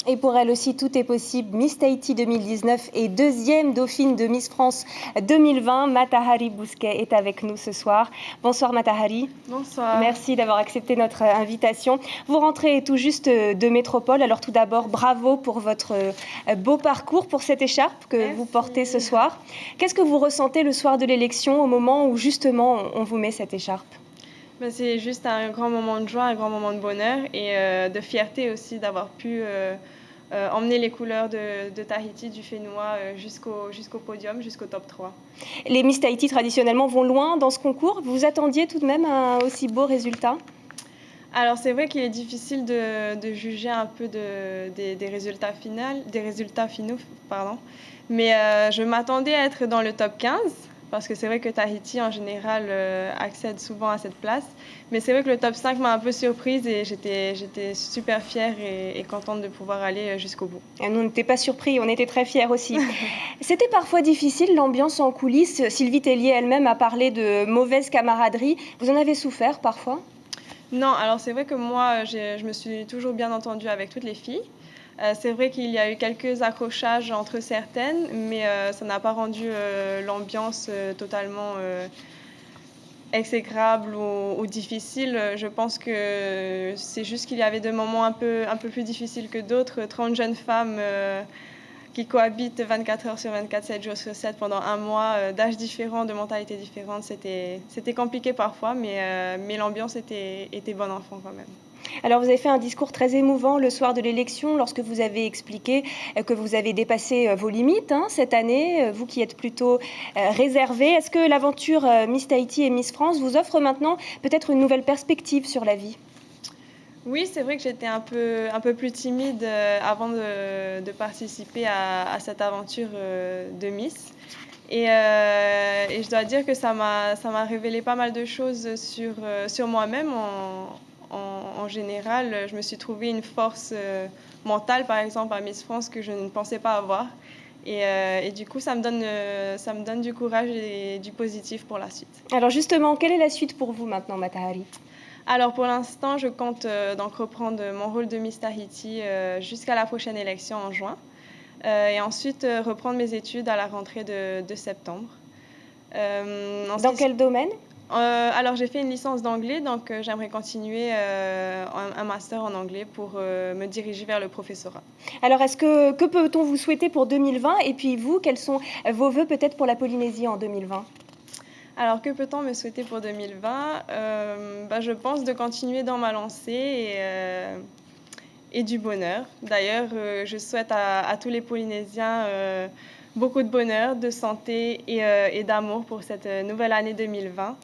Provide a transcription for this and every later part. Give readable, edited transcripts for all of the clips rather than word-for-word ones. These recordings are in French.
Et pour elle aussi, tout est possible. Miss Tahiti 2019 et deuxième dauphine de Miss France 2020, Matahari Bousquet est avec nous ce soir. Bonsoir Matahari. Bonsoir. Merci d'avoir accepté notre invitation. Vous rentrez tout juste de métropole. Alors tout d'abord, bravo pour votre beau parcours, pour cette écharpe que vous portez ce soir. Qu'est-ce que vous ressentez le soir de l'élection au moment où justement on vous met cette écharpe? C'est juste un grand moment de joie, un grand moment de bonheur et de fierté aussi d'avoir pu emmener les couleurs de Tahiti, du Fénois, jusqu'au podium, jusqu'au top 3. Les Miss Tahiti traditionnellement vont loin dans ce concours. Vous attendiez tout de même un aussi beau résultat? Alors c'est vrai qu'il est difficile de juger un peu des résultats finaux, pardon. Mais je m'attendais à être dans le top 15. Parce que c'est vrai que Tahiti, en général, accède souvent à cette place. Mais c'est vrai que le top 5 m'a un peu surprise et j'étais super fière et contente de pouvoir aller jusqu'au bout. Et nous, on n'était pas surpris, on était très fiers aussi. C'était parfois difficile, l'ambiance en coulisses. Sylvie Tellier elle-même a parlé de mauvaise camaraderie. Vous en avez souffert parfois? Non, alors c'est vrai que moi, je me suis toujours bien entendue avec toutes les filles. C'est vrai qu'il y a eu quelques accrochages entre certaines, mais ça n'a pas rendu l'ambiance totalement exécrable ou difficile. Je pense que c'est juste qu'il y avait des moments un peu plus difficiles que d'autres. 30 jeunes femmes qui cohabitent 24 heures sur 24, 7 jours sur 7 pendant un mois, d'âges différents, de mentalités différentes. C'était compliqué parfois, mais l'ambiance était bon enfant quand même. Alors vous avez fait un discours très émouvant le soir de l'élection lorsque vous avez expliqué que vous avez dépassé vos limites cette année, vous qui êtes plutôt réservée. Est-ce que l'aventure Miss Tahiti et Miss France vous offre maintenant peut-être une nouvelle perspective sur la vie? Oui, c'est vrai que j'étais un peu plus timide avant de participer à cette aventure de Miss. Et je dois dire que ça m'a révélé pas mal de choses sur moi-même. En général, je me suis trouvé une force mentale, par exemple, à Miss France que je ne pensais pas avoir. Et du coup, ça me donne du courage et du positif pour la suite. Alors justement, quelle est la suite pour vous maintenant, Matahari? Alors pour l'instant, je compte donc reprendre mon rôle de Miss Tahiti jusqu'à la prochaine élection en juin. Et ensuite reprendre mes études à la rentrée de septembre. Dans quel domaine? Alors j'ai fait une licence d'anglais, donc j'aimerais continuer un master en anglais pour me diriger vers le professorat. Alors que peut-on vous souhaiter pour 2020? Et puis vous, quels sont vos vœux peut-être pour la Polynésie en 2020? Alors que peut-on me souhaiter pour 2020? Je pense de continuer dans ma lancée et du bonheur. D'ailleurs, je souhaite à tous les Polynésiens beaucoup de bonheur, de santé et d'amour pour cette nouvelle année 2020.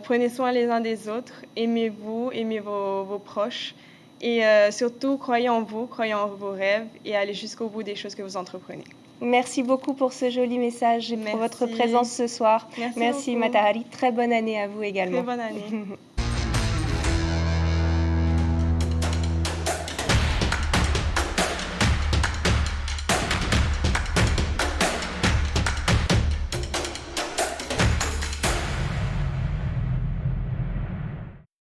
Prenez soin les uns des autres, aimez-vous, aimez vos proches et surtout croyez en vous, croyez en vos rêves et allez jusqu'au bout des choses que vous entreprenez. Merci beaucoup pour ce joli message et pour votre présence ce soir. Merci Matahari. Très bonne année à vous également. Très bonne année.